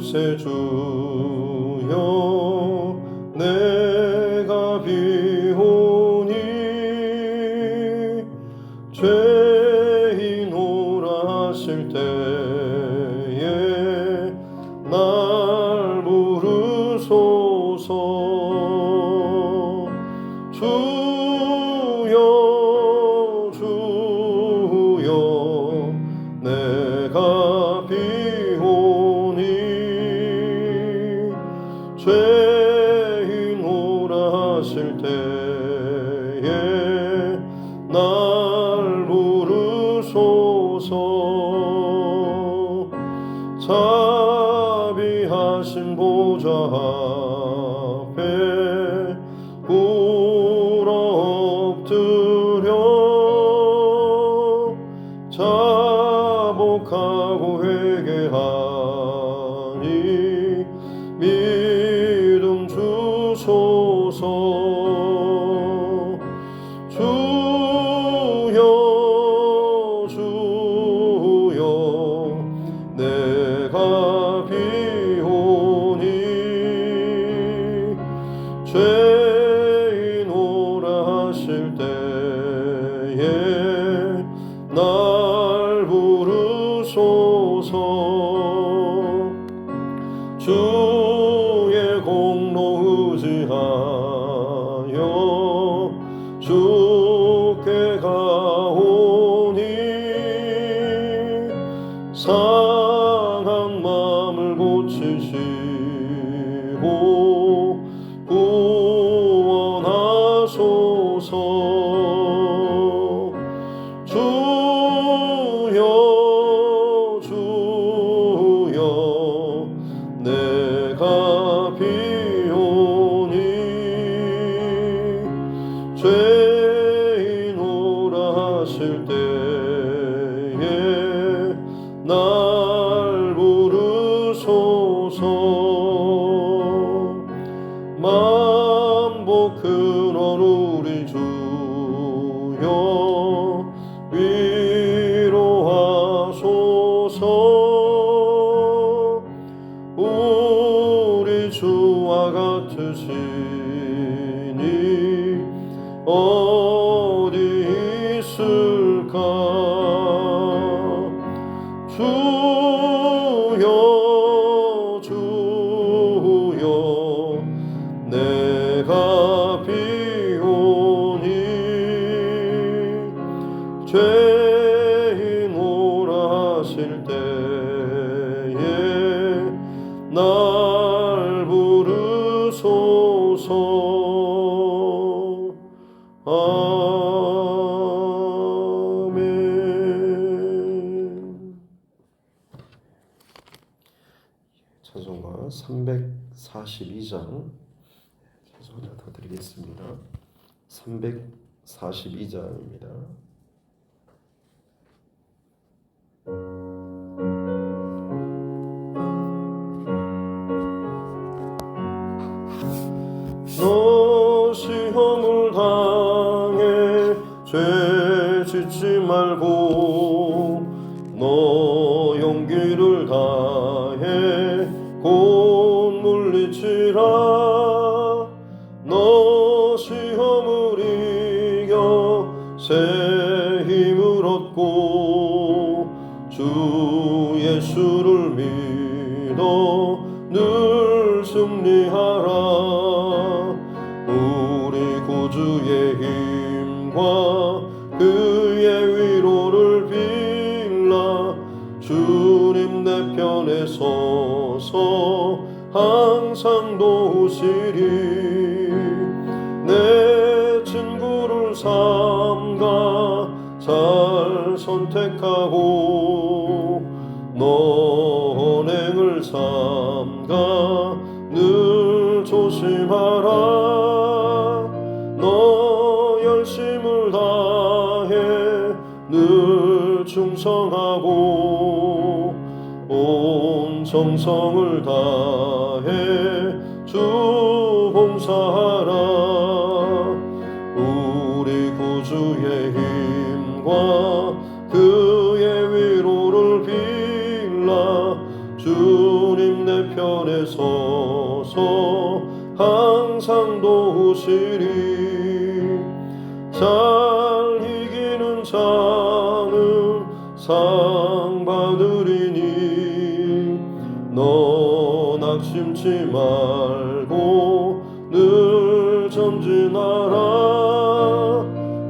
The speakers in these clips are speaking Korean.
구세주여 내가 비오니 죄인오라 하실 때에 날 부르소서. 주여 주여 내가 비오니 죄인 오라 하실 때에 날 부르소서. 자비하신 보좌 앞에 꿇어 엎드려 자복하고 회개하니 믿음 주소서. 주여 주여 내가 비오니 죄인 오라 하실 때에 날 부르소서. 주의 공로 의지하여 주께 가오니 상한 마음을 고치시고 구원하소서. 주여 주여 내가 비오니 죄인 오라 하실 때에 날 부르소서. 만복 근원 우리 주여 위로하소서. 우리 주와 같으시니 어디 있을까. 주여 주여 내가 비오니 죄인 오라 하실 때에 날 부르소서. 아멘. 찬송가 342장 찬송 하나 더 드리겠습니다. 342장입니다. 너 시험을 당해 죄 짓지 말고 너 용기를 다해 곧 물리치라. 너 시험을 이겨 새 힘을 얻고 주 예수를 믿어 늘 승리하라. 우리 구주의 힘과 그의 위로를 빌라. 주님 내 편에 서서 항상 도우시리. 내 친구를 삼가 잘 선택하고 너 언행을 삼가 늘 조심하라. 너 열심을 다해 늘 충성하고 온 정성을 다해 주 봉사하라. 우리 구주의 힘과 그의 위로를 빌라. 주 주님 내 편에 서서 항상 도우시리. 잘 이기는 자는 상 받으리니 너 낙심치 말고 늘 전진하라.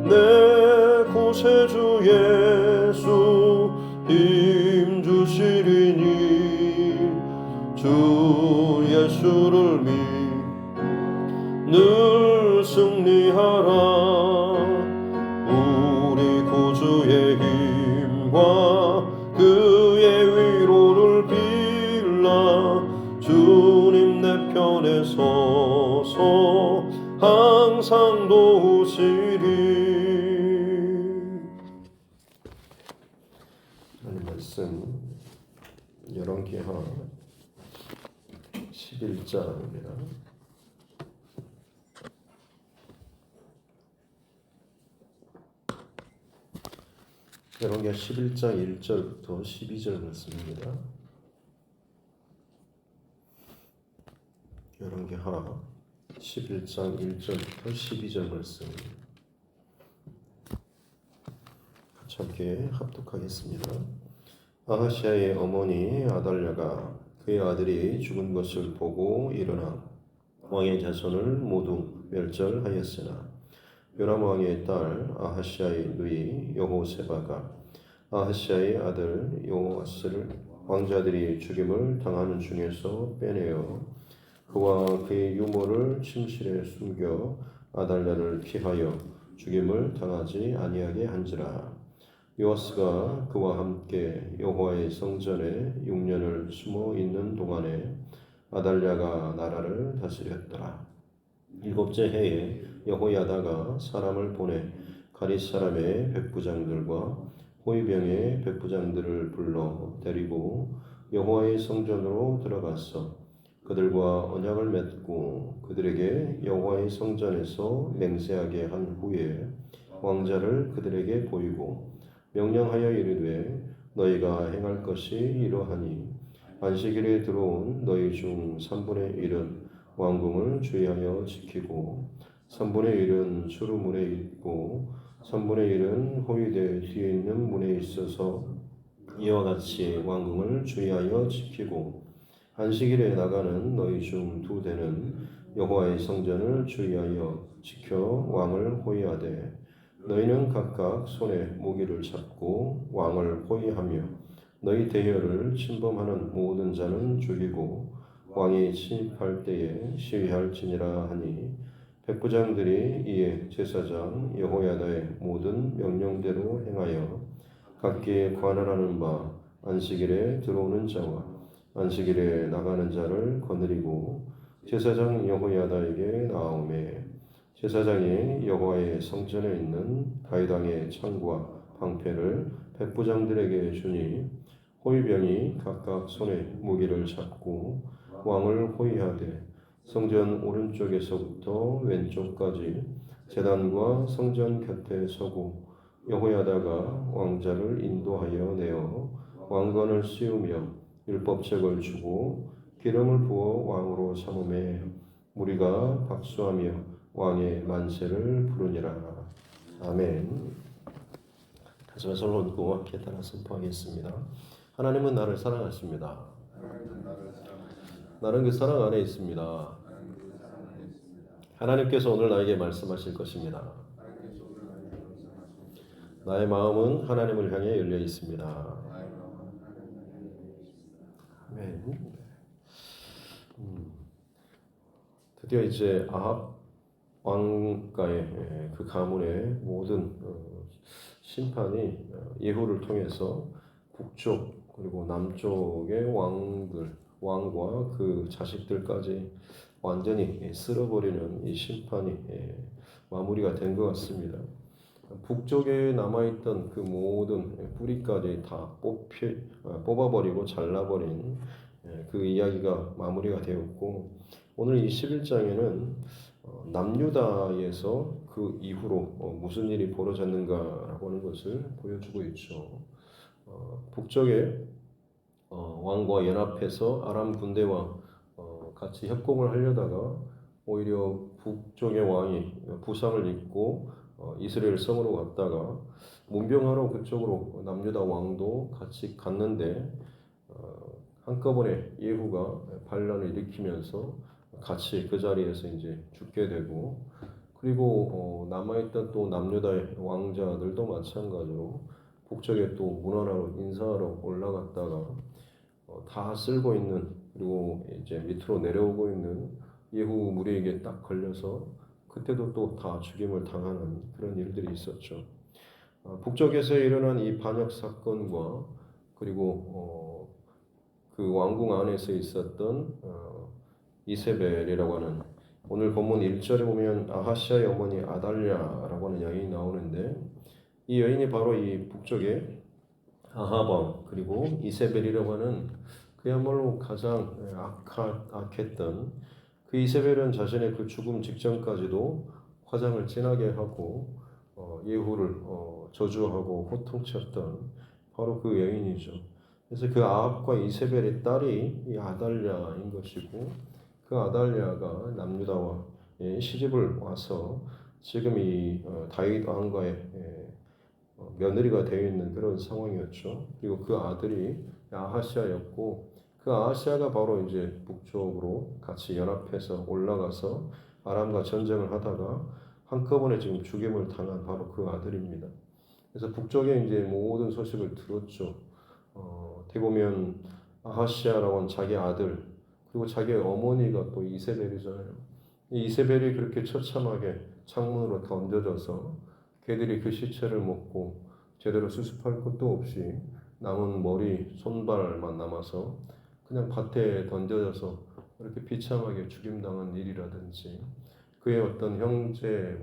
내 구세주 예수 힘 주시리니 주 예수를 늘 승리하라. 우리 구주의 힘과 그의 위로를 빌라. 주님 내 편에 서서 항상 도우시리. 하나님 말씀 열왕기하 11장입니다. 열왕기하 11장 1절부터 12절 말씀입니다. 열왕기하 11장 1절부터 12절 말씀 같이 함께 합독하겠습니다. 아하시아의 어머니 아달랴가 그의 아들이 죽은 것을 보고 일어나 왕의 자손을 모두 멸절하였으나 요람 왕의 딸 아하시아의 누이 여호세바가 아하시아의 아들 요아스를 왕자들이 죽임을 당하는 중에서 빼내어 그와 그의 유모를 침실에 숨겨 아달랴를 피하여 죽임을 당하지 아니하게 한지라. 요아스가 그와 함께 여호와의 성전에 6년을 숨어 있는 동안에 아달랴가 나라를 다스렸더라. 7째 해에 여호야다가 사람을 보내 가릿 사람의 백부장들과 호위병의 백부장들을 불러 데리고 여호와의 성전으로 들어갔어. 그들과 언약을 맺고 그들에게 여호와의 성전에서 맹세하게 한 후에 왕자를 그들에게 보이고 명령하여 이르되 너희가 행할 것이 이러하니 안식일에 들어온 너희 중 3분의 1은 왕궁을 주의하여 지키고 3분의 1은 수루문에 있고 3분의 1은 호위대 뒤에 있는 문에 있어서 이와 같이 왕궁을 주의하여 지키고 안식일에 나가는 너희 중 2대는 여호와의 성전을 주의하여 지켜 왕을 호위하되 너희는 각각 손에 무기를 잡고 왕을 호위하며 너희 대열을 침범하는 모든 자는 죽이고 왕이 침입할 때에 시위할지니라 하니 백부장들이 이에 제사장 여호야다의 모든 명령대로 행하여 각기 관할하는 바 안식일에 들어오는 자와 안식일에 나가는 자를 거느리고 제사장 여호야다에게 나아오매 제사장이 여호와의 성전에 있는 다윗 왕의 창과 방패를 백부장들에게 주니 호위병이 각각 손에 무기를 잡고 왕을 호위하되 성전 오른쪽에서부터 왼쪽까지 제단과 성전 곁에 서고 여호야다가 왕자를 인도하여 내어 왕관을 씌우며 율법책을 주고 기름을 부어 왕으로 삼음에 무리가 박수하며 왕의 만세를 부르니라. 아멘. 가슴에 손을 얹고 함께 따라 선포하겠습니다. 하나님은 나를 사랑하십니다. 나는 그 사랑 안에 있습니다. 하나님께서 오늘 나에게 말씀하실 것입니다. 나의 마음은 하나님을 향해 열려 있습니다. 아멘. 드디어 이제 아합 왕가의 그 가문의 모든 심판이 예후를 통해서 북쪽 그리고 남쪽의 왕과 그 자식들까지 완전히 쓸어버리는 이 심판이 마무리가 된 것 같습니다. 북쪽에 남아있던 그 모든 뿌리까지 다 뽑아버리고 잘라버린 그 이야기가 마무리가 되었고 오늘 이 11장에는 남유다에서 그 이후로 무슨 일이 벌어졌는가라고 하는 것을 보여주고 있죠. 북쪽에 왕과 연합해서 아람 군대와 같이 협공을 하려다가 오히려 북쪽의 왕이 부상을 입고 이스라엘 성으로 갔다가 문병하러 그쪽으로 남유다 왕도 같이 갔는데 한꺼번에 예후가 반란을 일으키면서 같이 그 자리에서 이제 죽게 되고, 그리고 남아있던 또 남유다의 왕자들도 마찬가지로 북쪽에 또 문화로 인사하러 올라갔다가 다 쓸고 있는, 그리고 이제 밑으로 내려오고 있는 예후 무리에게 딱 걸려서 그때도 또 다 죽임을 당하는 그런 일들이 있었죠. 북쪽에서 일어난 이 반역 사건과 그리고 그 왕궁 안에서 있었던 이세벨이라고 하는, 오늘 본문 1절에 보면 아하시아의 어머니 아달랴라고 하는 여인이 나오는데, 이 여인이 바로 이 북쪽의 아하방 그리고 이세벨이라고 하는 그야말로 가장 악했던 그 이세벨은 자신의 그 죽음 직전까지도 화장을 진하게 하고 예후를 저주하고 호통쳤던 바로 그 여인이죠. 그래서 그 아합과 이세벨의 딸이 이 아달랴인 것이고, 그 아달랴가 남유다와 시집을 와서 지금 이 다윗 왕가의 며느리가 되어 있는 그런 상황이었죠. 그리고 그 아들이 아하시아였고, 그 아하시아가 바로 이제 북쪽으로 같이 연합해서 올라가서 아람과 전쟁을 하다가 한꺼번에 지금 죽임을 당한 바로 그 아들입니다. 그래서 북쪽에 이제 모든 소식을 들었죠. 어떻게 보면 아하시아라고 하는 자기 아들, 그리고 자기 어머니가 또 이세벨이잖아요. 이 이세벨이 그렇게 처참하게 창문으로 던져져서 개들이 그 시체를 먹고 제대로 수습할 것도 없이 남은 머리, 손발만 남아서 그냥 밭에 던져져서 이렇게 비참하게 죽임당한 일이라든지, 그의 어떤 형제,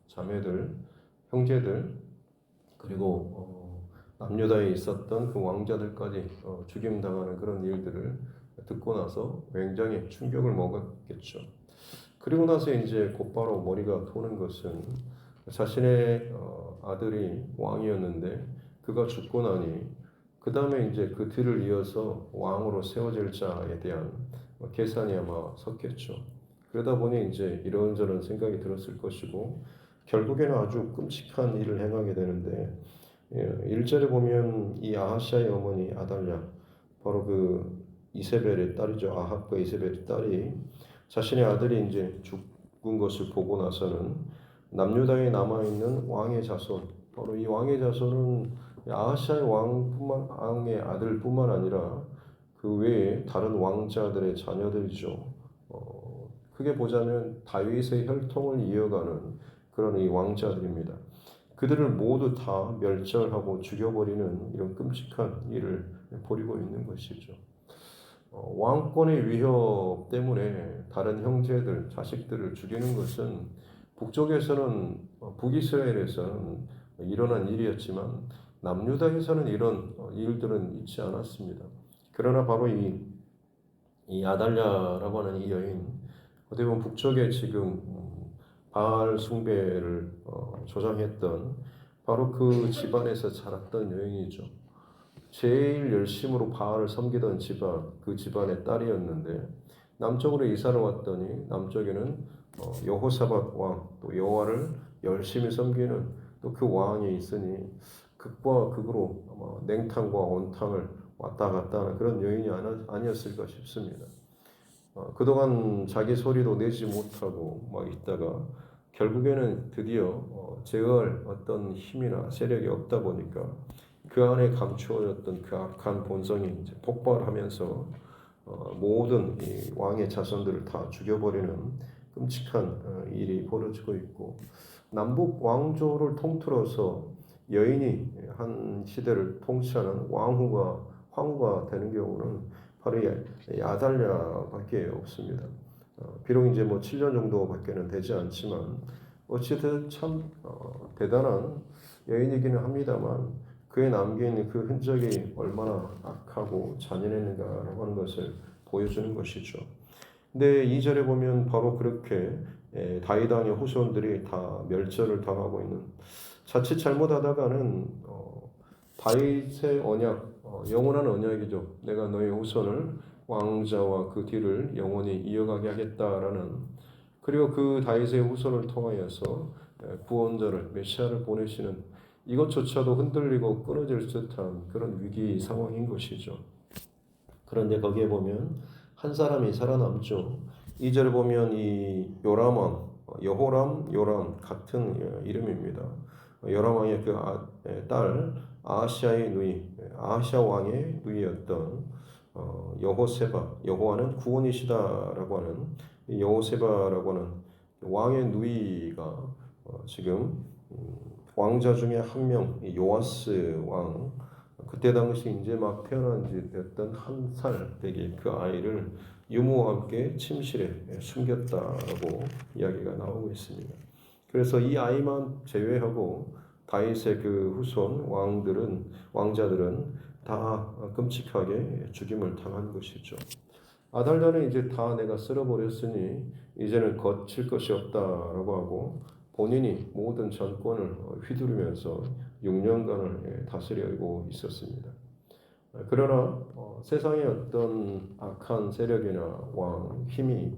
자매들, 형제들, 그리고 남유다에 있었던 그 왕자들까지 죽임당하는 그런 일들을 듣고 나서 굉장히 충격을 먹었겠죠. 그리고 나서 이제 곧바로 머리가 도는 것은, 자신의 아들이 왕이었는데 그가 죽고 나니 그 다음에 이제 그 뒤를 이어서 왕으로 세워질 자에 대한 계산이 아마 섰겠죠. 그러다 보니 이제 이런저런 생각이 들었을 것이고, 결국에는 아주 끔찍한 일을 행하게 되는데, 1절에 보면 이 아하시아의 어머니 아달랴, 바로 그 이세벨의 딸이죠. 아합과 이세벨의 딸이 자신의 아들이 이제 죽은 것을 보고 나서는 남유다에 남아있는 왕의 자손, 바로 이 왕의 자손은 아하시아의 왕의 아들뿐만 아니라 그 외에 다른 왕자들의 자녀들이죠. 크게 보자면 다윗의 혈통을 이어가는 그런 이 왕자들입니다. 그들을 모두 다 멸절하고 죽여버리는 이런 끔찍한 일을 벌이고 있는 것이죠. 왕권의 위협 때문에 다른 형제들, 자식들을 죽이는 것은 북쪽에서는, 북이스라엘에서는 일어난 일이었지만 남유다에서는 이런 일들은 있지 않았습니다. 그러나 바로 이 아달랴라고 하는 이 여인, 어떻게 보면 북쪽에 지금 바알 숭배를 조장했던 바로 그 집안에서 자랐던 여인이죠. 제일 열심으로 바알을 섬기던 집안, 그 집안의 딸이었는데 남쪽으로 이사를 왔더니 남쪽에는 여호사밧 왕, 또 여호와를 열심히 섬기는 또 그 왕이 있으니 극과 극으로 아마 냉탕과 온탕을 왔다 갔다 하는 그런 여인이 아니었을까 싶습니다. 그동안 자기 소리도 내지 못하고 막 있다가 결국에는 드디어 제어할 어떤 힘이나 세력이 없다 보니까 그 안에 감추어졌던 그 악한 본성이 이제 폭발하면서 모든 이 왕의 자손들을 다 죽여버리는 끔찍한 일이 벌어지고 있고, 남북 왕조를 통틀어서 여인이 한 시대를 통치하는 황후가 되는 경우는 바로 이 아달랴밖에 없습니다. 비록 이제 7년 정도밖에는 되지 않지만 어쨌든 참 대단한 여인이기는 합니다만, 그에 남겨있는 그 흔적이 얼마나 악하고 잔인했는가라고 하는 것을 보여주는 것이죠. 근데 2절에 보면 바로 그렇게 다윗 왕의 후손들이 다 멸절을 당하고 있는, 자칫 잘못하다가는 다윗의 언약, 영원한 언약이죠. 내가 너의 후손을 왕자와 그 뒤를 영원히 이어가게 하겠다라는, 그리고 그 다윗의 후손을 통하여서 구원자를 메시아를 보내시는, 이것조차도 흔들리고 끊어질 듯한 그런 위기 상황인 것이죠. 그런데 거기에 보면 한 사람이 살아남죠. 2절 보면 이 요람 왕, 여호람, 요람 같은 이름입니다. 요람 왕의 그 딸 아하시아의 누이, 아하시아 왕의 누이였던 여호세바, 여호와는 구원이시다라고 하는 이 여호세바라고 하는 왕의 누이가 지금 왕자 중에 한 명, 요아스 왕, 그때 당시 이제 막 태어난 지 됐던 1살 되게 그 아이를 유모와 함께 침실에 숨겼다라고 이야기가 나오고 있습니다. 그래서 이 아이만 제외하고 다윗의 그 후손 왕자들은 다 끔찍하게 죽임을 당한 것이죠. 아달랴는 이제 다 내가 쓸어버렸으니 이제는 거칠 것이 없다라고 하고 본인이 모든 전권을 휘두르면서 6년간을 다스리고 있었습니다. 그러나 세상의 어떤 악한 세력이나 왕, 힘이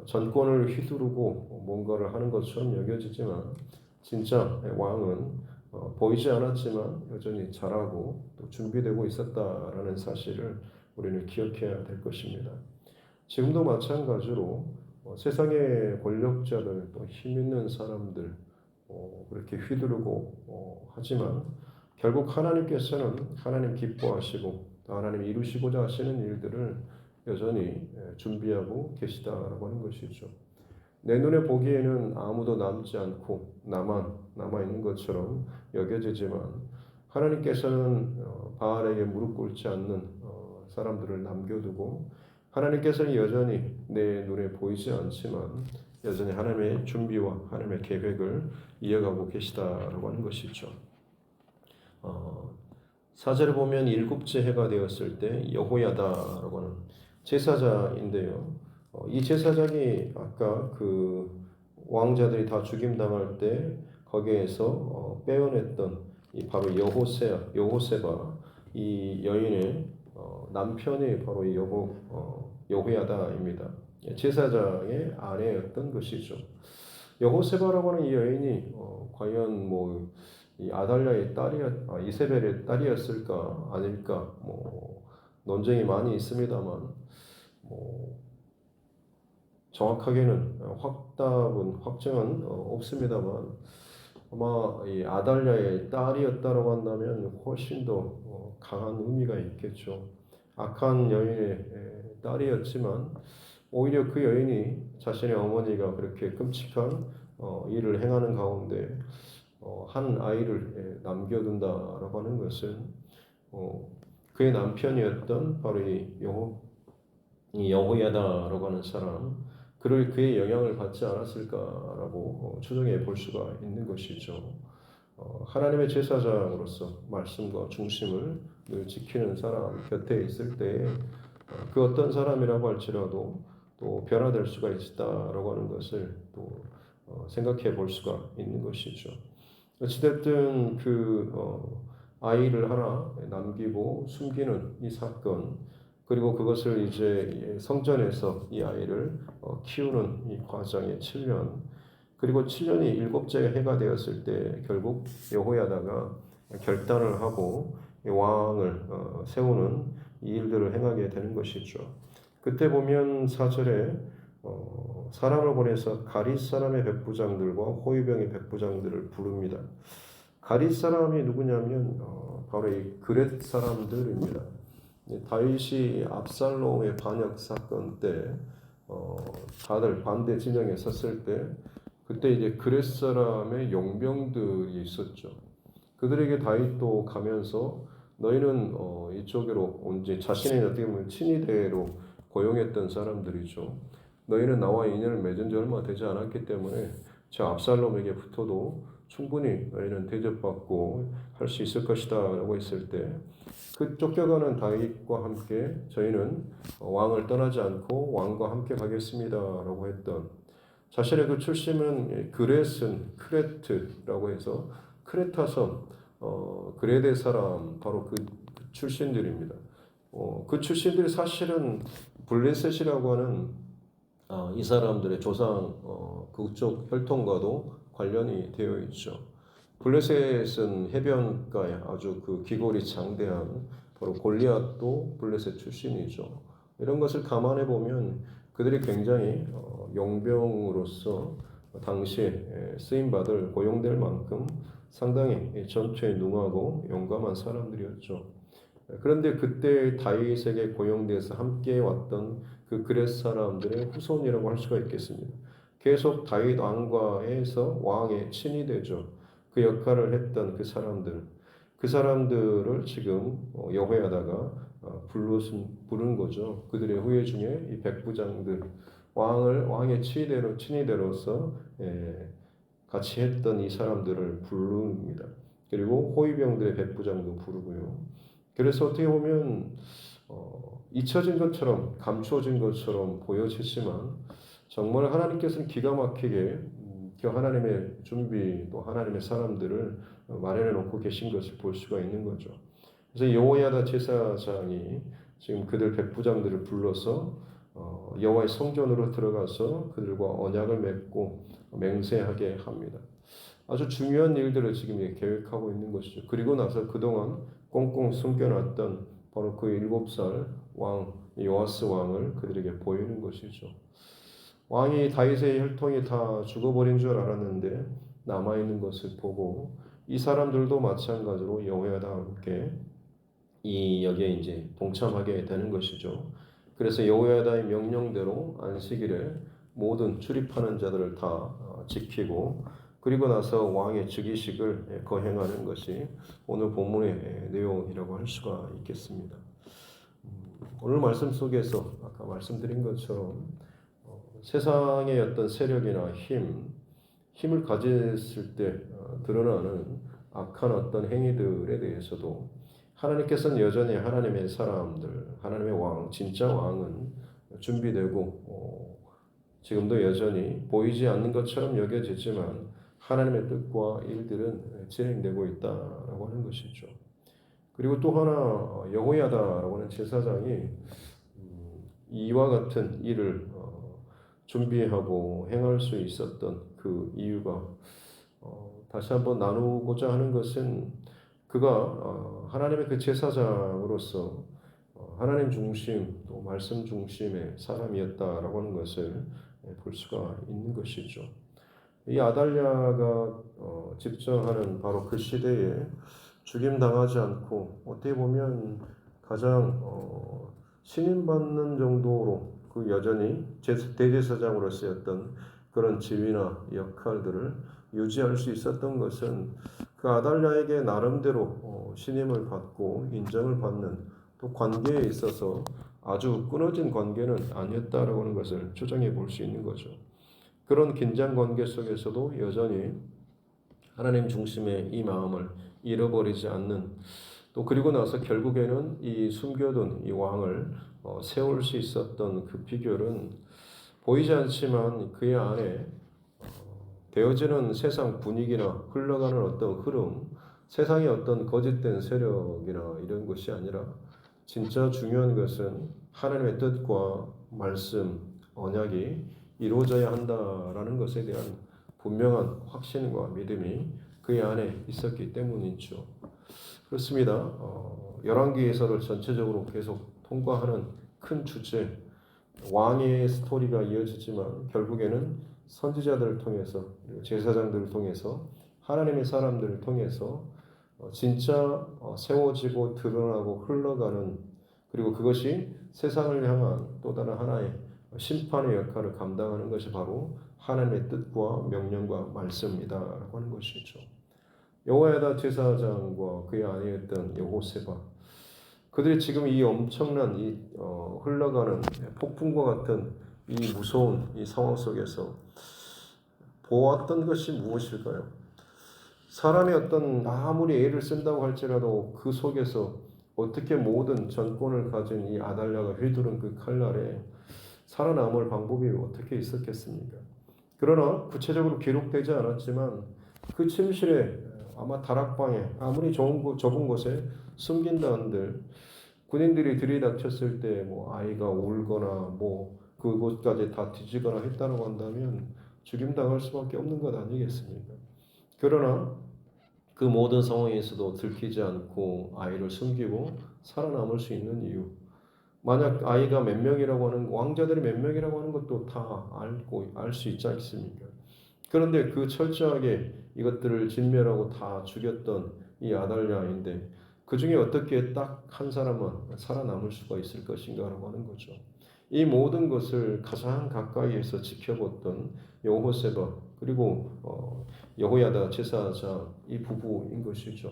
전권을 휘두르고 뭔가를 하는 것처럼 여겨지지만 진짜 왕은 보이지 않았지만 여전히 잘하고 또 준비되고 있었다라는 사실을 우리는 기억해야 될 것입니다. 지금도 마찬가지로 세상의 권력자들 또 힘 있는 사람들 그렇게 휘두르고 하지만 결국 하나님께서는 하나님 기뻐하시고 하나님 이루시고자 하시는 일들을 여전히 준비하고 계시다라고 하는 것이죠. 내 눈에 보기에는 아무도 남지 않고 나만 남아있는 것처럼 여겨지지만 하나님께서는 바알에게 무릎 꿇지 않는 사람들을 남겨두고 하나님께서는 여전히 내 눈에 보이지 않지만 여전히 하나님의 준비와 하나님의 계획을 이어가고 계시다라고 하는 것이죠. 4절에 보면 7째 해가 되었을 때 여호야다라고 하는 제사장인데요. 이 제사장이 아까 그 왕자들이 다 죽임당할 때 거기에서 빼어냈던 이 바로 여호세바 이 여인의 남편이 바로 이 여호야다입니다. 제사장의 아내였던 것이죠. 여호세바라고 하는 이 여인이 과연 이 아달랴의 이세벨의 딸이었을까 아닐까 논쟁이 많이 있습니다만 정확하게는 확정은 없습니다만 아마 이 아달랴의 딸이었다라고 한다면 훨씬 더 강한 의미가 있겠죠. 악한 여인의 딸이었지만 오히려 그 여인이 자신의 어머니가 그렇게 끔찍한 일을 행하는 가운데 한 아이를 남겨둔다라고 하는 것은 그의 남편이었던 바로 이 여호야다라고 하는 사람, 그의 영향을 받지 않았을까라고 추정해 볼 수가 있는 것이죠. 하나님의 제사장으로서 말씀과 중심을 늘 지키는 사람 곁에 있을 때 그 어떤 사람이라고 할지라도 또 변화될 수가 있다라고 하는 것을 또 생각해 볼 수가 있는 것이죠. 어찌됐든 아이를 하나 남기고 숨기는 이 사건, 그리고 그것을 이제 성전에서 이 아이를 키우는 이 과정의 7년, 그리고 7년이 7째 해가 되었을 때 결국 여호야다가 결단을 하고 왕을 세우는 이 일들을 행하게 되는 것이죠. 그때 보면 4절에 사람을 보내서 가릿 사람의 백부장들과 호위병의 백부장들을 부릅니다. 가릿 사람이 누구냐면 바로 이 그렛 사람들입니다. 다윗이 압살롬의 반역 사건 때 다들 반대 진영에 섰을 때 그때 이제 그렛 사람의 용병들이 있었죠. 그들에게 다윗도 가면서 너희는 이쪽으로 온지 자신의 어떻게 보면 친위대로 고용했던 사람들이죠. 너희는 나와 인연을 맺은 지 얼마 되지 않았기 때문에 저 압살롬에게 붙어도 충분히 너희는 대접받고 할 수 있을 것이다 라고 했을 때 그 쫓겨가는 다윗과 함께 저희는 왕을 떠나지 않고 왕과 함께 가겠습니다 라고 했던, 자신의 그 출신은 그렛은 크레트라고 해서 크레타섬, 그레데 사람 바로 그 출신들입니다. 그 출신들이 사실은 블레셋이라고 하는 이 사람들의 조상 그쪽 혈통과도 관련이 되어 있죠. 블레셋은 해변가에 아주 그 기골이 장대한 바로 골리앗도 블레셋 출신이죠. 이런 것을 감안해 보면 그들이 굉장히 용병으로서 당시에 쓰임 받을 고용될 만큼 상당히 전투에 능하고 용감한 사람들이었죠. 그런데 그때 다윗에게 고용돼서 함께 왔던 그 그렛 사람들의 후손이라고 할 수가 있겠습니다. 계속 다윗 왕과에서 왕의 친이 되죠. 그 역할을 했던 그 사람들을 지금 여호야다가 부른 거죠. 그들의 후예 중에 이 백부장들, 왕의 친위대로서 같이 했던 이 사람들을 부릅니다. 그리고 호위병들의 백부장도 부르고요. 그래서 어떻게 보면 잊혀진 것처럼 감추어진 것처럼 보여지지만 정말 하나님께서는 기가 막히게 그 하나님의 준비 또 하나님의 사람들을 마련해 놓고 계신 것을 볼 수가 있는 거죠. 그래서 여호야다 제사장이 지금 그들 백부장들을 불러서 여호와의 성전으로 들어가서 그들과 언약을 맺고 맹세하게 합니다. 아주 중요한 일들을 지금 계획하고 있는 것이죠. 그리고 나서 그동안 꽁꽁 숨겨놨던 바로 그 7살 왕 요아스 왕을 그들에게 보이는 것이죠. 왕이 다윗의 혈통이 다 죽어버린 줄 알았는데 남아있는 것을 보고 이 사람들도 마찬가지로 여호야다와 함께 여기에 이제 동참하게 되는 것이죠. 그래서 여호야다의 명령대로 안식일에 모든 출입하는 자들을 다 지키고 그리고 나서 왕의 즉위식을 거행하는 것이 오늘 본문의 내용이라고 할 수가 있겠습니다. 오늘 말씀 속에서 아까 말씀드린 것처럼 세상의 어떤 세력이나 힘을 가졌을 때 드러나는 악한 어떤 행위들에 대해서도 하나님께서는 여전히 하나님의 사람들, 하나님의 왕, 진짜 왕은 준비되고 지금도 여전히 보이지 않는 것처럼 여겨지지만 하나님의 뜻과 일들은 진행되고 있다라고 하는 것이죠. 그리고 또 하나 여호야다라고 하는 제사장이 이와 같은 일을 준비하고 행할 수 있었던 그 이유가 다시 한번 나누고자 하는 것은 그가 하나님의 그 제사장으로서 하나님 중심 또 말씀 중심의 사람이었다라고 하는 것을 볼 수가 있는 것이죠. 이 아달랴가 집정하는 바로 그 시대에 죽임당하지 않고 어떻게 보면 가장 신임받는 정도로 그 여전히 대제사장으로 쓰였던 그런 지위나 역할들을 유지할 수 있었던 것은 그 아달랴에게 나름대로 신임을 받고 인정을 받는 또 관계에 있어서 아주 끊어진 관계는 아니었다라고 하는 것을 추정해 볼 수 있는 거죠. 그런 긴장 관계 속에서도 여전히 하나님 중심의 이 마음을 잃어버리지 않는 또 그리고 나서 결국에는 이 숨겨둔 이 왕을 세울 수 있었던 그 비결은 보이지 않지만 그의 안에 되어지는 세상 분위기나 흘러가는 어떤 흐름, 세상의 어떤 거짓된 세력이나 이런 것이 아니라 진짜 중요한 것은 하나님의 뜻과 말씀, 언약이 이루어져야 한다라는 것에 대한 분명한 확신과 믿음이 그의 안에 있었기 때문이죠. 그렇습니다. 열왕기에서를 전체적으로 계속 통과하는 큰 주제, 왕의 스토리가 이어지지만 결국에는 선지자들을 통해서 제사장들을 통해서 하나님의 사람들을 통해서 진짜 세워지고 드러나고 흘러가는 그리고 그것이 세상을 향한 또 다른 하나의 심판의 역할을 감당하는 것이 바로 하나님의 뜻과 명령과 말씀이다라고 하는 것이죠. 여호야다 제사장과 그의 아내였던 여호세바 그들이 지금 이 엄청난 흘러가는 폭풍과 같은 이 무서운 이 상황 속에서 보았던 것이 무엇일까요? 사람이 어떤 아무리 애를 쓴다고 할지라도 그 속에서 어떻게 모든 전권을 가진 이 아달랴가 휘두른 그 칼날에 살아남을 방법이 어떻게 있었겠습니까? 그러나 구체적으로 기록되지 않았지만 그 침실에 아마 다락방에 아무리 좁은 곳에 숨긴다 한들 군인들이 들이닥쳤을 때 뭐 아이가 울거나 뭐 그곳까지 다 뒤지거나 했다고 한다면 죽임당할 수밖에 없는 것 아니겠습니까? 그러나 그 모든 상황에서도 들키지 않고 아이를 숨기고 살아남을 수 있는 이유. 만약 아이가 몇 명이라고 하는 왕자들이 몇 명이라고 하는 것도 다 알고 알 수 있지 않습니까? 그런데 그 철저하게 이것들을 진멸하고 다 죽였던 이 아달랴인데 그 중에 어떻게 딱 한 사람은 살아남을 수가 있을 것인가라고 하는 거죠. 이 모든 것을 가장 가까이에서 지켜봤던 여호세바 그리고 여호야다 제사장 이 부부인 것이죠.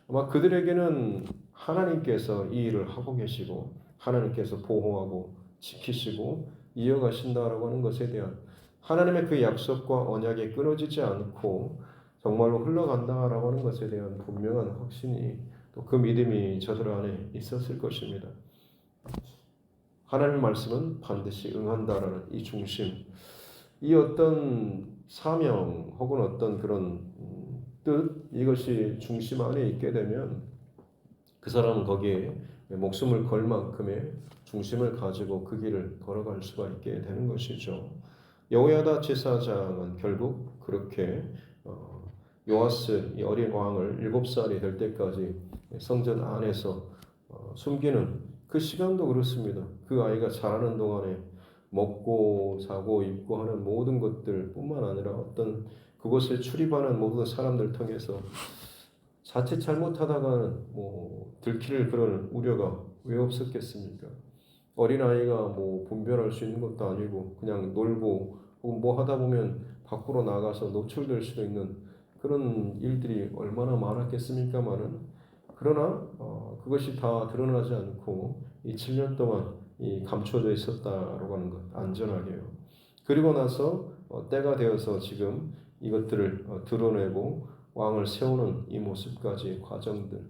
아마 그들에게는 하나님께서 이 일을 하고 계시고 하나님께서 보호하고 지키시고 이어가신다라고 하는 것에 대한 하나님의 그 약속과 언약이 끊어지지 않고 정말로 흘러간다라고 하는 것에 대한 분명한 확신이 또 그 믿음이 저들 안에 있었을 것입니다. 하나님의 말씀은 반드시 응한다라는 이 중심, 이 어떤 사명 혹은 어떤 그런 뜻 이것이 중심 안에 있게 되면 그 사람은 거기에 목숨을 걸 만큼의 중심을 가지고 그 길을 걸어갈 수가 있게 되는 것이죠. 여호야다 제사장은 결국 그렇게 요아스 이 어린 왕을 7살이 될 때까지 성전 안에서 숨기는 그 시간도 그렇습니다. 그 아이가 자라는 동안에 먹고 자고 입고 하는 모든 것들 뿐만 아니라 어떤 그곳에 출입하는 모든 사람들 통해서 자칫 잘못하다가는 뭐 들킬 그런 우려가 왜 없었겠습니까? 어린아이가 뭐 분별할 수 있는 것도 아니고 그냥 놀고 혹은 뭐 하다 보면 밖으로 나가서 노출될 수도 있는 그런 일들이 얼마나 많았겠습니까마는 그러나 그것이 다 드러나지 않고 이 7년 동안 이 감춰져 있었다라고 하는 것 안전하게요. 그리고 나서 때가 되어서 지금 이것들을 드러내고 왕을 세우는 이 모습까지 과정들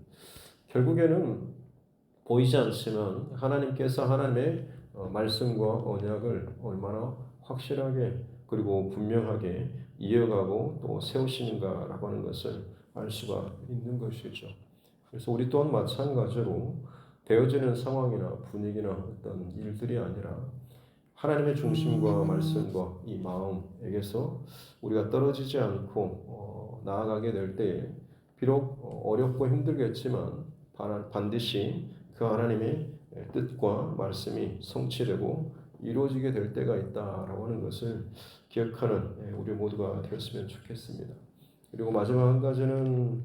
결국에는 보이지 않지만 하나님께서 하나님의 말씀과 언약을 얼마나 확실하게 그리고 분명하게 이어가고 또 세우시는가라고 하는 것을 알 수가 있는 것이죠. 그래서 우리 또한 마찬가지로 되어지는 상황이나 분위기나 어떤 일들이 아니라 하나님의 중심과 말씀과 이 마음에게서 우리가 떨어지지 않고 나아가게 될 때에 비록 어렵고 힘들겠지만 반드시 그 하나님의 뜻과 말씀이 성취되고 이루어지게 될 때가 있다라고 하는 것을 기억하는 우리 모두가 되었으면 좋겠습니다. 그리고 마지막 한 가지는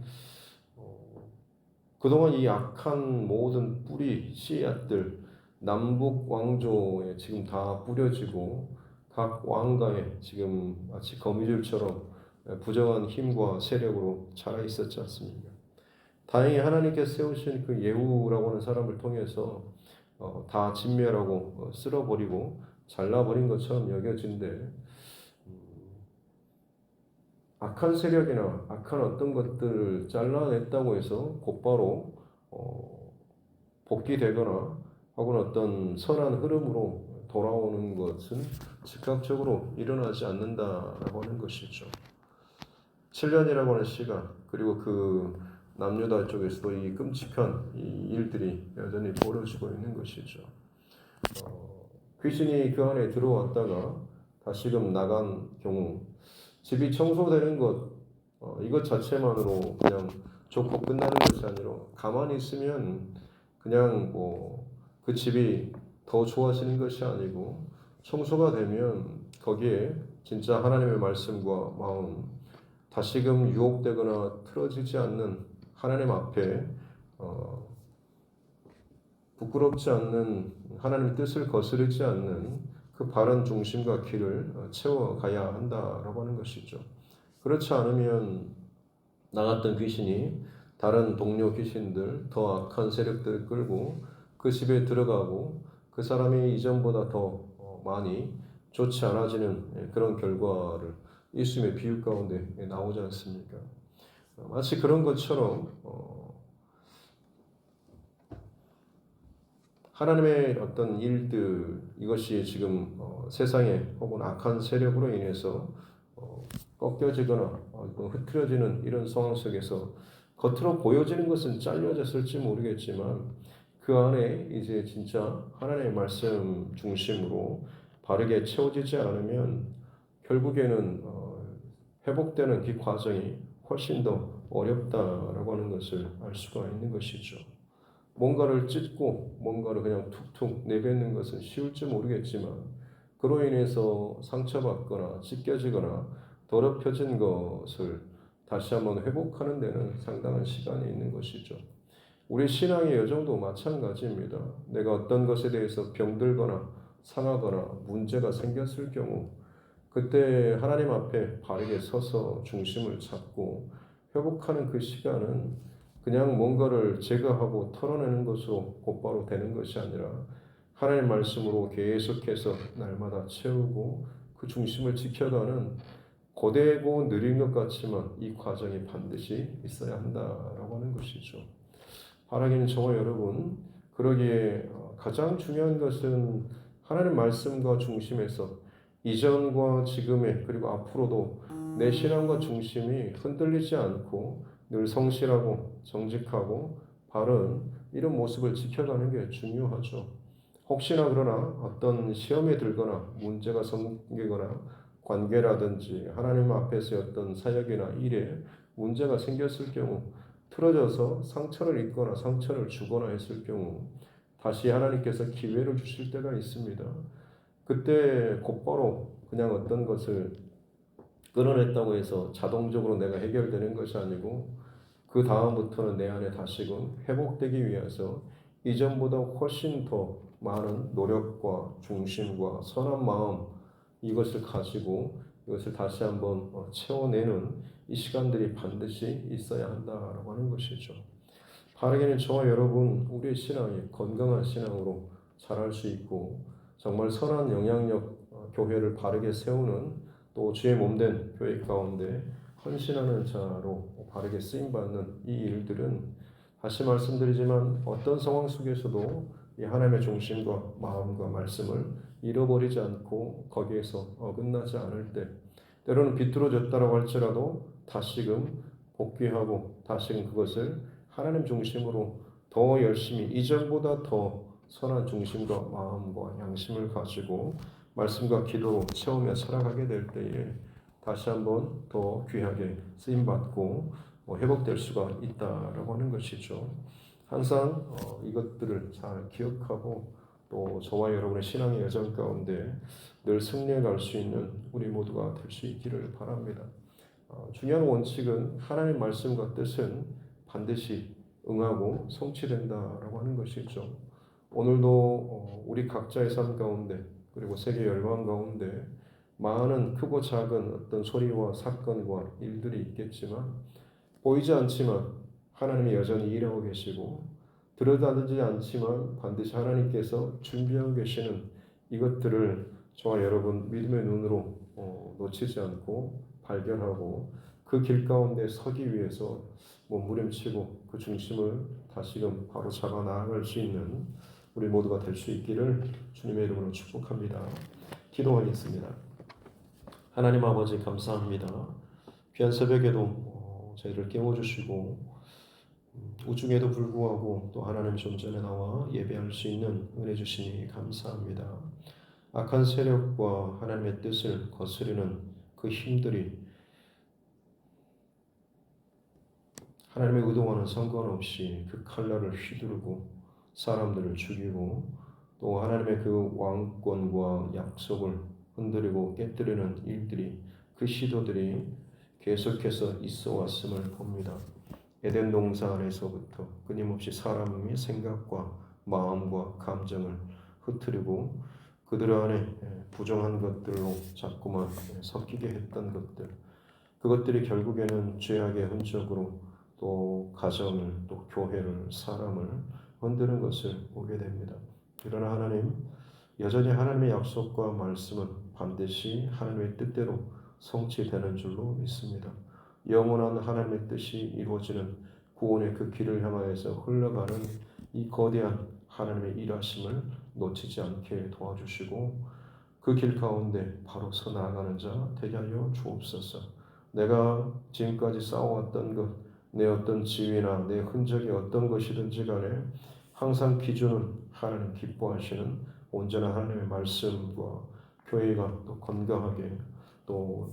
그동안 이 악한 모든 뿌리, 씨앗들 남북 왕조에 지금 다 뿌려지고 각 왕가에 지금 마치 거미줄처럼 부정한 힘과 세력으로 자라 있었지 않습니까? 다행히 하나님께서 세우신 그 예후라고 하는 사람을 통해서 다 진멸하고 쓸어버리고 잘라버린 것처럼 여겨진데 악한 세력이나 악한 어떤 것들을 잘라냈다고 해서 곧바로 복귀되거나 혹은 어떤 선한 흐름으로 돌아오는 것은 즉각적으로 일어나지 않는다라고 하는 것이죠. 7년이라고 하는 시간 그리고 그 남유다 쪽에서도 이 끔찍한 이 일들이 여전히 벌어지고 있는 것이죠. 귀신이 그 안에 들어왔다가 다시금 나간 경우 집이 청소되는 것 이것 자체만으로 그냥 좋고 끝나는 것이 아니라 가만히 있으면 그냥 뭐 그 집이 더 좋아지는 것이 아니고 청소가 되면 거기에 진짜 하나님의 말씀과 마음 다시금 유혹되거나 틀어지지 않는 하나님 앞에 부끄럽지 않는 하나님의 뜻을 거스르지 않는 그 바른 중심과 길을 채워가야 한다라고 하는 것이죠. 그렇지 않으면 나갔던 귀신이 다른 동료 귀신들 더 악한 세력들을 끌고 그 집에 들어가고 그 사람이 이전보다 더 많이 좋지 않아지는 그런 결과를 예수님의 비유 가운데 나오지 않습니까? 마치 그런 것처럼 하나님의 어떤 일들 이것이 지금 세상에 혹은 악한 세력으로 인해서 꺾여지거나 흐트러지는 이런 상황 속에서 겉으로 보여지는 것은 잘려졌을지 모르겠지만 그 안에 이제 진짜 하나님의 말씀 중심으로 바르게 채워지지 않으면 결국에는 회복되는 그 과정이 훨씬 더 어렵다라고 하는 것을 알 수가 있는 것이죠. 뭔가를 찢고 뭔가를 그냥 툭툭 내뱉는 것은 쉬울지 모르겠지만 그로 인해서 상처받거나 찢겨지거나 더럽혀진 것을 다시 한번 회복하는 데는 상당한 시간이 있는 것이죠. 우리 신앙의 여정도 마찬가지입니다. 내가 어떤 것에 대해서 병들거나 상하거나 문제가 생겼을 경우 그때 하나님 앞에 바르게 서서 중심을 잡고 회복하는 그 시간은 그냥 뭔가를 제거하고 털어내는 것으로 곧바로 되는 것이 아니라 하나님의 말씀으로 계속해서 날마다 채우고 그 중심을 지켜가는 고되고 느린 것 같지만 이 과정이 반드시 있어야 한다라고 하는 것이죠. 바라기는 저와 여러분 그러기에 가장 중요한 것은 하나님 말씀과 중심에서 이전과 지금의 그리고 앞으로도 내 신앙과 중심이 흔들리지 않고 늘 성실하고 정직하고 바른 이런 모습을 지켜가는 게 중요하죠. 혹시나 그러나 어떤 시험에 들거나 문제가 생기거나 관계라든지 하나님 앞에서 어떤 사역이나 일에 문제가 생겼을 경우 틀어져서 상처를 입거나 상처를 주거나 했을 경우 다시 하나님께서 기회를 주실 때가 있습니다. 그때 곧바로 그냥 어떤 것을 끌어냈다고 해서 자동적으로 내가 해결되는 것이 아니고 그 다음부터는 내 안에 다시금 회복되기 위해서 이전보다 훨씬 더 많은 노력과 중심과 선한 마음 이것을 가지고 이것을 다시 한번 채워내는 이 시간들이 반드시 있어야 한다라고 하는 것이죠. 바르게는 저와 여러분 우리의 신앙이 건강한 신앙으로 자랄 수 있고 정말 선한 영향력 교회를 바르게 세우는 또 주의 몸된 교회 가운데 헌신하는 자로 바르게 쓰임받는 이 일들은 다시 말씀드리지만 어떤 상황 속에서도 이 하나님의 중심과 마음과 말씀을 잃어버리지 않고 거기에서 어긋나지 않을 때 때로는 비뚤어졌다고 할지라도 다시금 복귀하고 다시금 그것을 하나님 중심으로 더 열심히 이전보다 더 선한 중심과 마음과 양심을 가지고 말씀과 기도로 채우며 살아가게 될 때에 다시 한번 더 귀하게 쓰임받고 회복될 수가 있다라고 하는 것이죠. 항상 이것들을 잘 기억하고 또 저와 여러분의 신앙의 여정 가운데 늘 승리해 갈 수 있는 우리 모두가 될 수 있기를 바랍니다. 중요한 원칙은 하나님의 말씀과 뜻은 반드시 응하고 성취된다라고 하는 것이죠. 오늘도 우리 각자의 삶 가운데 그리고 세계 열방 가운데 많은 크고 작은 어떤 소리와 사건과 일들이 있겠지만 보이지 않지만 하나님이 여전히 일하고 계시고 들여다보지 않지만 반드시 하나님께서 준비하고 계시는 이것들을 저와 여러분 믿음의 눈으로 놓치지 않고 발견하고 그 길 가운데 서기 위해서 몸부림치고 그 중심을 다시금 바로 잡아 나아갈 수 있는 우리 모두가 될 수 있기를 주님의 이름으로 축복합니다. 기도하겠습니다. 하나님 아버지 감사합니다. 귀한 새벽에도 저희를 깨워주시고 우중에도 불구하고 또 하나님 존전에 나와 예배할 수 있는 은혜 주시니 감사합니다. 악한 세력과 하나님의 뜻을 거스르는 그 힘들이 하나님의 의도와는 상관없이 그 칼날을 휘두르고 사람들을 죽이고 또 하나님의 그 왕권과 약속을 흔들리고 깨뜨리는 일들이 그 시도들이 계속해서 있어 왔음을 봅니다. 에덴 동산 안에서부터 끊임없이 사람의 생각과 마음과 감정을 흐트리고 그들 안에 부정한 것들로 자꾸만 섞이게 했던 것들 그것들이 결국에는 죄악의 흔적으로 또 가정을 또 교회를 사람을 흔드는 것을 보게 됩니다. 그러나 하나님 여전히 하나님의 약속과 말씀은 반드시 하나님의 뜻대로 성취되는 줄로 믿습니다. 영원한 하나님의 뜻이 이루어지는 구원의 그 길을 향하여서 흘러가는 이 거대한 하나님의 일하심을 놓치지 않게 도와주시고 그 길 가운데 바로 서 나아가는 자 되게 하여 주옵소서. 내가 지금까지 쌓아왔던 것, 내 어떤 지위나 내 흔적이 어떤 것이든지 간에 항상 기준은 하나님 기뻐하시는 온전한 하나님의 말씀과 교회가 또 건강하게 또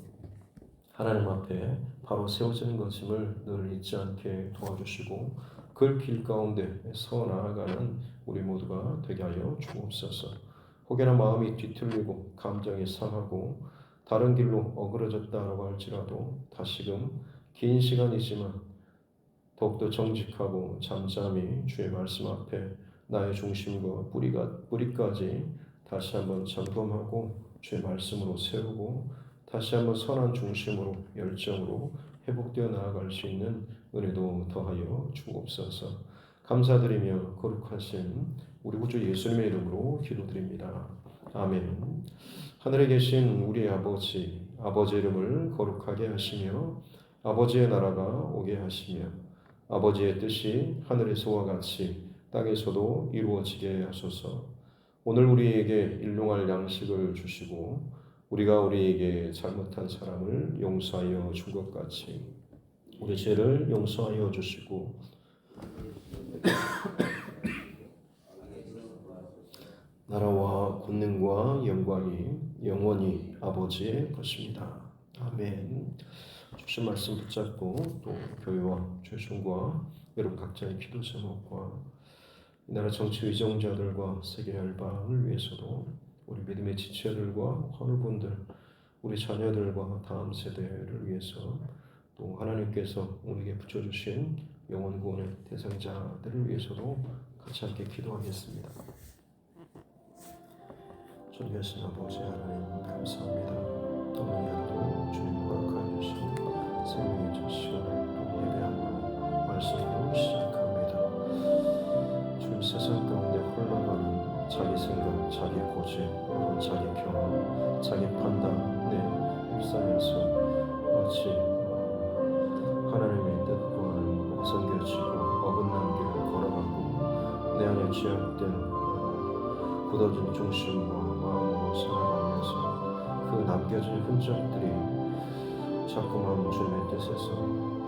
하나님 앞에 바로 세워지는 것임을 늘 잊지 않게 도와주시고 그 길 가운데 서 나아가는 우리 모두가 되게 하여 주옵소서. 혹여나 마음이 뒤틀리고 감정이 상하고 다른 길로 어그러졌다라고 할지라도 다시금 긴 시간이지만 더욱더 정직하고 잠잠히 주의 말씀 앞에 나의 중심과 뿌리까지 다시 한번 점검하고 주의 말씀으로 세우고 다시 한번 선한 중심으로 열정으로 회복되어 나아갈 수 있는 은혜도 더하여 주옵소서. 감사드리며 거룩하신 우리 구주 예수님의 이름으로 기도드립니다. 아멘. 하늘에 계신 우리 아버지 이름을 거룩하게 하시며 아버지의 나라가 오게 하시며 아버지의 뜻이 하늘에서와 같이 땅에서도 이루어지게 하소서. 오늘 우리에게 일용할 양식을 주시고 우리가 우리에게 잘못한 사람을 용서하여 준 것 같이 우리 죄를 용서하여 주시고 나라와 권능과 영광이 영원히 아버지의 것입니다. 아멘. 주신 말씀 붙잡고 또 교회와 최종과 여러분 각자의 기도 제목과 이 나라 정치 의정자들과 세계 열방을 위해서도 우리 믿음의 지체들과 환우분들 우리 자녀들과 다음 세대를 위해서 또 하나님께서 우리에게 붙여주신 영원 구원의 대상자들을 위해서도 같이 함께 기도하겠습니다. 존귀하신 아버지 하나님 감사합니다. 오늘 하루도 주님 허락하여 주신 생명의 첫 시간을 또 예배함으로 말씀으로 시작합니다. 주님 세상 가운데 흘러가는 자기 생각, 자기 고집, 자기 경험, 자기 판단에 휩싸여서 마치 하나님의 뜻과는 어선겨지고 어긋난 길을 걸어가고 내 안에 죄악된 굳어진 중심과 마음으로 살아가면서 그 남겨진 흔적들이 자꾸만 주님의 뜻에서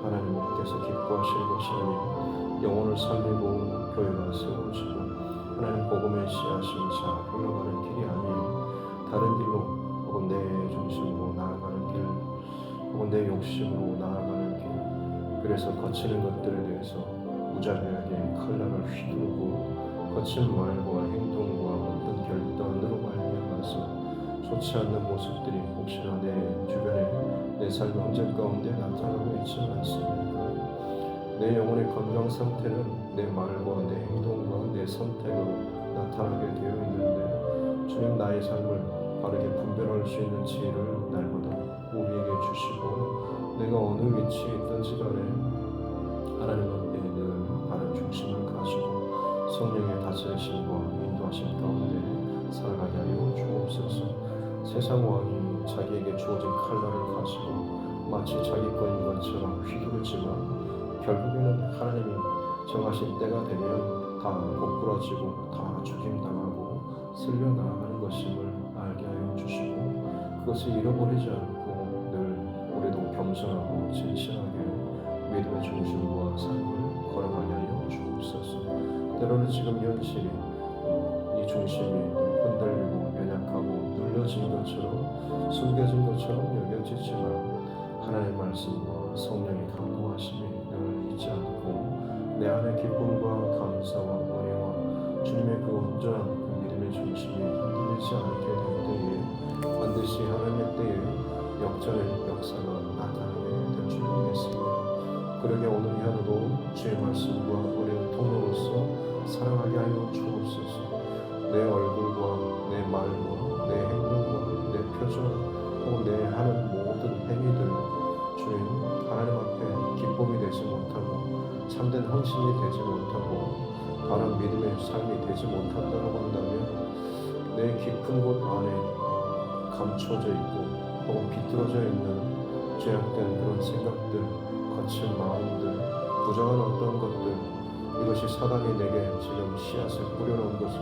하나님께서 기뻐하실 것이 아닌 영혼을 살리고 교회가 세워지고 하나님 복음의 씨앗이 잘 흘러가는 길이 아닌 다른 길로 혹은 내 중심으로 나아가는 길 혹은 내 욕심으로 나아가는 길 그래서 거치는 것들에 대해서 무자비하게 칼날을 휘두르고 거친 말과 행동과 어떤 결단으로 말미암아서 좋지 않는 모습들이 혹시나 내 주변에 내 삶의 흔적 가운데 나타나고 있지는 않습니까? 내 영혼의 건강 상태는 내 말과 내 행동과 내 선택으로 나타나게 되어 있는데 주님 나의 삶을 바르게 분별할 수 있는 지혜를 날마다 우리에게 주시고 내가 어느 위치에 있든지 간에 하나님 앞에 늘 바른 중심을 가지고 성령의 다스리심과 인도하심 가운데 살아가게 하여 주옵소서. 세상 왕이 자기에게 주어진 칼날을 가지고 마치 자기 것인 것처럼 휘두르지만 결국에는 하나님이 정하신 때가 되면 다 고꾸라지고 다 죽임당하고 쓸려나가는 것임을 알게 하여 주시고 그것을 잃어버리지 않고 늘 우리도 겸손하고 진실하게 믿음의 중심과 삶을 걸어가게 하여 주옵소서. 때로는 지금 현실이 이 중심이 흔들리고 연약하고 눌려진 것처럼 숨겨진 것처럼 여겨지지만 하나님의 말씀과 성령의 감동하심이 늘 잊지 않고 내 안의 기쁨과 감사와 은혜와 주님의 그 온전한 그 믿음의 중심이 흔들리지 않게 될 때에 반드시 하나님의 때에 역전의 역사가 나타나게 될 줄을 믿습니다. 그러게 오늘 이 하루도 주의 말씀과 우리의 통로로서 사랑하게 하여 주옵소서. 내 얼굴과 내 말과 내 행동과 내 표정 혹은 내 하는 모든 행위들 주님 하나님 앞에 기쁨이 되지 못하고 참된 헌신이 되지 못하고 바른 믿음의 삶이 되지 못한다고 한다면 내 깊은 곳 안에 감춰져 있고 혹은 비뚤어져 있는 죄악된 그런 생각들 거친 마음들 부정한 어떤 것들 이것이 사단이 내게 지금 씨앗을 뿌려놓은 것을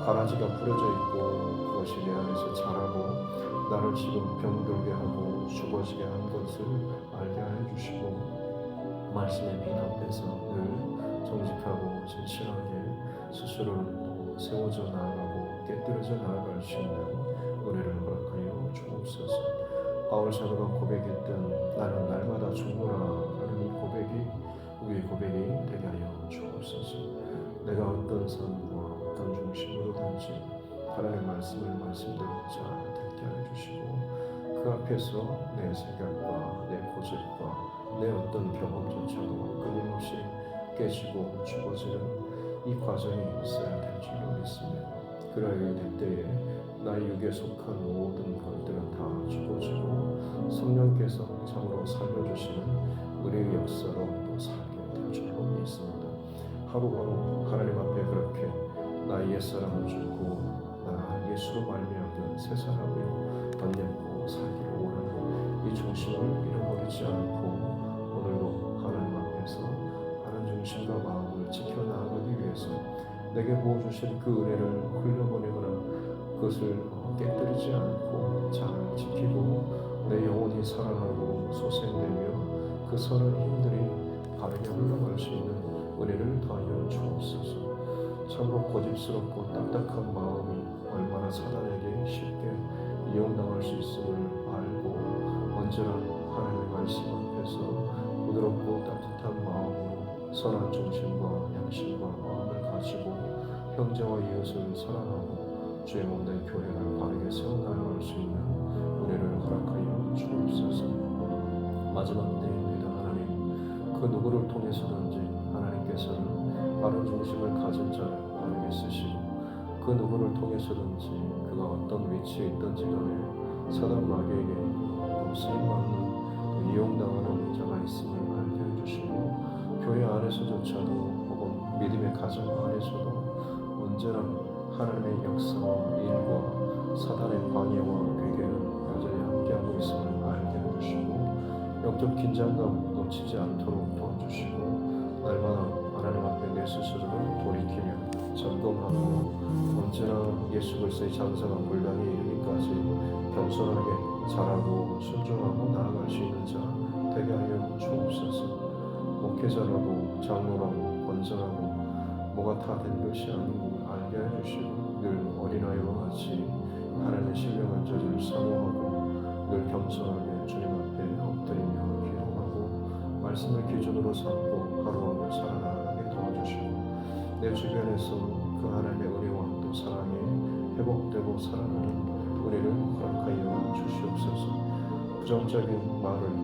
가라지가 뿌려져 있고 그것이 내 안에서 자라고 나를 지금 병들게 하고 죽어지게 한 것을 알게 하여 주시고 말씀의 빛 앞에서 늘 정직하고 진실하게 스스로를 세워져 나아가고 깨뜨려져 나아갈 수 있는 은혜를 허락하여 주옵소서. 바울 사도가 고백했던 나는 날마다 죽노라 라는 이 고백이 우리의 고백이 되게 하여 주옵소서. 내가 어떤 삶과 어떤 중심으로든지 하나님의 말씀을 말씀대로 잘 듣게 하여 주시고 그 앞에서 내 생각과 내 고집과 내 어떤 경험조차도 끊임없이 깨지고 죽어지는 이 과정이 있어야 될 줄 믿습니다. 그러하여 될 때에 나의 육에 속한 모든 것들은 다 죽어지고 성령께서 참으로 살려주시는 은혜의 역사로 또 살게 될 줄로 믿습니다. 하루하루 하나님 앞에 그렇게 나의 옛사람을 죽고 나 예수로 말미암은 새 사람으로 덧입고 살기를 원하는 이 중심을 잃어버리지 않고 오늘도 하나님 앞에서 하나님 중심과 마음을 지켜나가기 위해서 내게 부어주신 그 은혜를 흘려보내거나 그것을 깨뜨리지 않고 잘 지키고 내 영혼이 살아나고 소생되며 그 선한 힘들이 바르게 흘러갈 수 있는 은혜를 더하여 주옵소서. 참으로 고집스럽고 딱딱한 마음이 얼마나 사단에게 쉽게 이용당할 수 있음을 알고 언제나 하나님의 말씀 앞에서 부드럽고 따뜻한 마음으로 선한 중심과 양심과 마음을 가지고 형제와 이웃을 사랑하고 주의 몸된 교회를 바르게 세워나갈 수 있는 은혜를 허락하여 주옵소서. 마지막 때입니다. 하나님, 그 누구를 통해서든지 하나님께서는 바른 중심을 가진 자를 바르게 쓰시고 그 누구를 통해서든지 그가 어떤 위치에 있든지 간에 사단 마귀에게 쓰임받는 이용당하는 자가 있음을 알게 해주시고 교회 안에서조차도 혹은 믿음의 가정 안에서도 언제나 하나님의 역사와 일과 사단의 방해와 괴계는 여전히 함께하고 있음을 알게 해주시고 영적 긴장감 놓치지 않도록 도와주시고 날마다 하나님 앞에 내 스스로를 돌이키며 점검하고 언제나 예수 그리스도의 장사가 분량에 이르기까지 겸손하게 자라고 순종하고 나아갈 수 있는 자 되게 하여 주옵소서. 목회자라고 장로라고 권사라고 뭐가 다 된 것이 아닌 걸 알게 해주시고 늘 어린아이와 같이 하나님의 신령한 저주를 사모하고 늘 겸손하게 주님 앞에 엎드리며 기도하고 말씀을 기준으로 삼고 하루하루 살아나가게 도와주시고 내 주변에서 그 하나님의 은혜와 또 사랑에 회복되고 살아나는 은혜를 허락하여 주시옵소서. 부정적인 말을